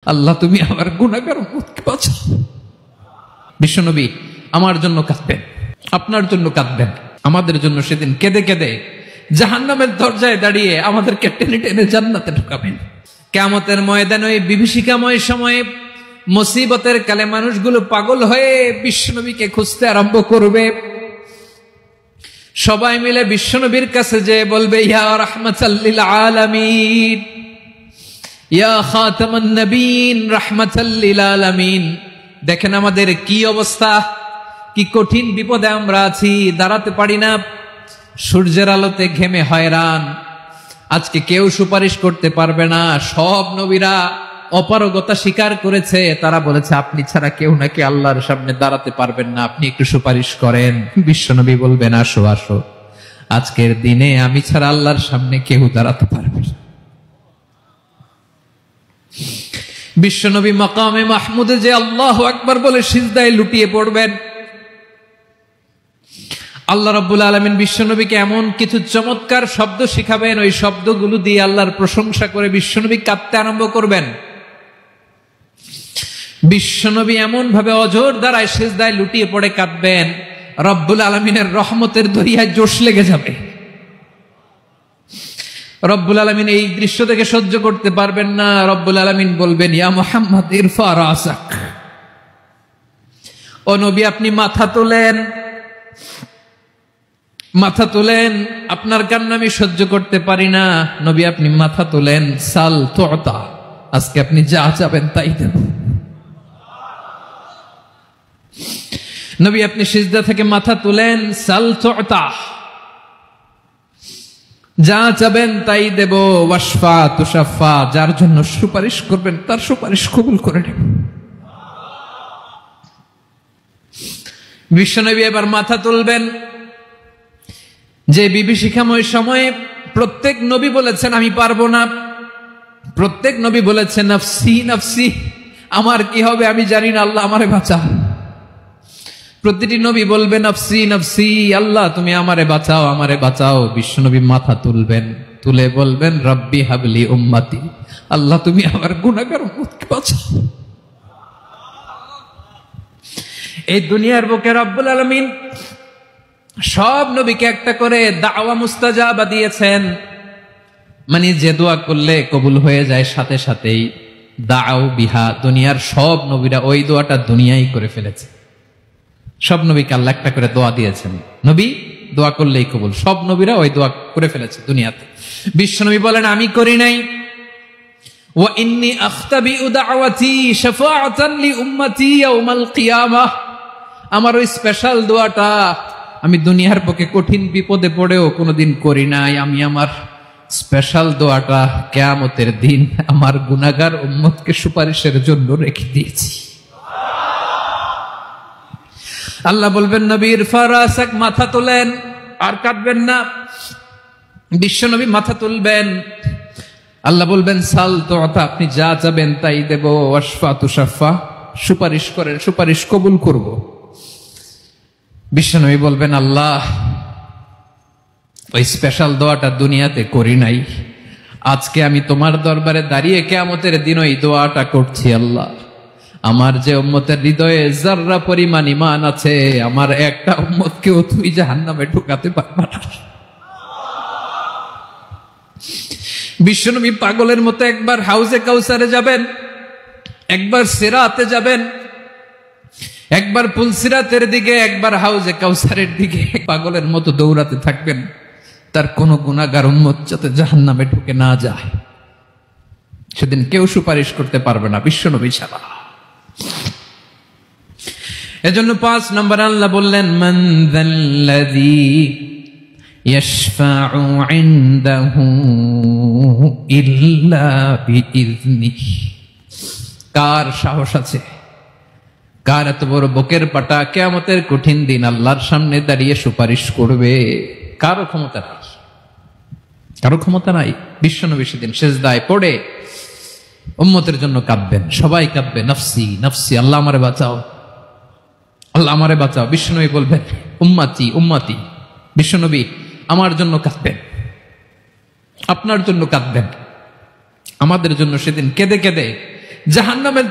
আল্লাহ তুমি আমার গুনাহগার উম্মতকে বাঁচাও। বিশ্বনবী আমার জন্য কাঁদবেন, আপনার জন্য কাঁদবেন, আমাদের জন্য সেদিন কেঁদে কেঁদে জাহান্নামের দরজায় দাঁড়িয়ে আমাদেরকে টেনে টেনে জান্নাতে ঢুকাবেন। কিয়ামতের ময়দানে ওই বিভীষিকাময় সময়ে মুসিবতের কালে মানুষগুলো পাগল হয়ে বিশ্বনবীকে খুঁজতে আরম্ভ করবে। সবাই মিলে বিশ্বনবীর কাছে যেয়ে বলবে, ইয়া রাহমাতাল লিল আলামিন, ইয়া খাতামান নবীন, রাহমাতাল লিল আলামিন। দেখেন আমাদের কি অবস্থা, কি কঠিন বিপদে আমরা আছি, দাঁড়াতে পারি না, সূর্যের আলোতে ঘেমে হয়রান। আজকে কেউ সুপারিশ করতে পারবে না। সব নবীরা অপারগতা স্বীকার করেছে, তারা বলেছে আপনি ছাড়া কেউ নাকি আল্লাহর সামনে দাঁড়াতে পারবেন না, আপনি একটু সুপারিশ করেন। বিশ্বনবী বলবেন, আসো আসো, আজকের দিনে আমি ছাড়া আল্লাহর সামনে কেউ দাঁড়াতে পারবে না। বিশ্বনবী মাকামে মাহমুদে যে আল্লাহু আকবার বলে সিজদায় লুটিয়ে পড়বেন। আল্লাহ রাব্বুল আলামিন বিশ্বনবীকে এমন কিছু চমৎকার শব্দ শিখাবেন, ওই শব্দগুলো দিয়ে আল্লাহর প্রশংসা করে বিশ্বনবী কাঁদতে আরম্ভ করবেন। বিশ্বনবী এমন ভাবে অজর দ্বারায় সিজদায় লুটিয়ে পড়ে কাঁদবেন, রব্বুল আলামিনের রহমতের দরিয়ায় জোশ লেগে যাবে। রব্বুল আলামিন এই দৃশ্য থেকে সহ্য করতে পারবেন না। রব্বুল আলামিন বলবেন, ইয়া মুহাম্মদ ইরফা রাসাক, ও নবী আপনি মাথা তোলেন, মাথা তোলেন, আপনার কান্না আমি সহ্য করতে পারি না। নবী আপনি মাথা তোলেন, সাল তুতা, আজকে আপনি যা চাবেন তাই দেব। নবী আপনি সিজদা থেকে মাথা তুলেন, সাল তুতা, যা চাবেন তাই দেব। ওয়াশফা তুশাফা, যার জন্য সুপারিশ করবেন তার সুপারিশ কবুল করে নেব। বিশ্বনবী এবার মাথা তুলবেন। যে বিভীষিকাময় সময়ে প্রত্যেক নবী বলেছেন আমি পারবো না, প্রত্যেক নবী বলেছেন নফসি নফসি, আমার কি হবে আমি জানি না, আল্লাহ আমারে বাঁচাও। প্রতিটি নবী বলবে নফসি নফসি, আল্লাহ তুমি আমারে বাঁচাও, আমারে বাঁচাও। বিশ্বনবী মাথা তুলবেন, তুলে বলবেন রব্বি হাবলি উম্মতি, আল্লাহ তুমি আমার গুনাহগার উম্মতকে বাঁচাও। এই দুনিয়ার বুকে রব্বুল আলামিন সব নবীকে একটা করে দাওয়া মুস্তাজাবা দিয়েছেন, মানে যে দোয়া করলে কবুল হয়ে যায় সাথে সাথেই। দাও বিহা, দুনিয়ার সব নবীরা ওই দোয়াটা দুনিয়ায় করে ফেলেছে। সব নবীকে আল্লাহ একটা করে দোয়া দিয়েছেন, নবী দোয়া করলেই কবুল। সব নবীরা ওই দোয়া করে ফেলেছে দুনিয়াতে। বিশ্বনবী বলেন আমি করি নাই। ওয়া ইন্নী আখতাবিউ দাওয়াতি শাফাআতান লি উম্মতি ইয়াউমাল কিয়ামাহ, আমার ওই স্পেশাল দোয়াটা আমি দুনিয়ার পক্ষে কঠিন বিপদে পড়েও কোনোদিন করি নাই। আমি আমার স্পেশাল দোয়াটা কিয়ামতের দিন আমার গুনাহগার উম্মতকে সুপারিশের জন্য রেখে দিয়েছি। আল্লাহ বলবেন নবী ইরফা রাসাক, মাথা তোলেন, আর কাঁদবেন না। বিশ্বনবী মাথা তুলবেন, আল্লাহ বলবেন সাল তুতা, আপনি যা চাবেন তাই দেব। ওয়াশফা তুশাফা, সুপারিশ করেন, সুপারিশ কবুল করব। বিশ্বনবী বলবেন আল্লাহ ওই স্পেশাল দোয়াটা দুনিয়াতে করি নাই, আজকে আমি তোমার দরবারে দাঁড়িয়ে কিয়ামতের দিন ওই দোয়াটা করছি। আল্লাহ আমার যে উম্মতের হৃদয়ে যাররা পরিমাণ ঈমান আছে, আমার একটা উম্মতকেও তুই জাহান্নামে ঢুকাতে পারবা না। বিশ্বনবী পাগলের মতো একবার হাউজে কাউসারে যাবেন, একবার সিরাতে যাবেন, একবার পুলসিরাতের দিকে, একবার হাউজে কাউসারের দিকে, পাগলের মতো দৌড়াতে থাকবেন। তার কোন গুনাহগার উম্মত যাতে জাহান্নামে ঢুকে না যায়। সেদিন কেউ সুপারিশ করতে পারবে না বিশ্বনবী ছাড়া। এজন্য 5 নম্বর আল্লাহ বললেন মান যাল্লাযী ইয়াশফাউ ইনদাহু ইল্লা বিইযনিহি, কার সাহস আছে, কার এত বড় বুকের পাটা কিয়ামতের কঠিন দিন আল্লাহর সামনে দাঁড়িয়ে সুপারিশ করবে? কারো ক্ষমতা নাই, কারো ক্ষমতা নাই। বিশ্বনবী সেদিন সিজদায় পড়ে উম্মতের জন্য কাঁদবেন, সবাই কাঁদবে নফসি নফসি, আল্লাহ আমারে বাঁচাও, আল্লাহ আমারে বাঁচাও। বিশ্বনবী বলবেন উম্মতি উম্মতি। বিশ্বনবী আমার জন্য কাঁদবেন, আপনার জন্য কাঁদবেন, আমাদের জন্য সেদিন কেঁদে কেঁদে জাহান্নামের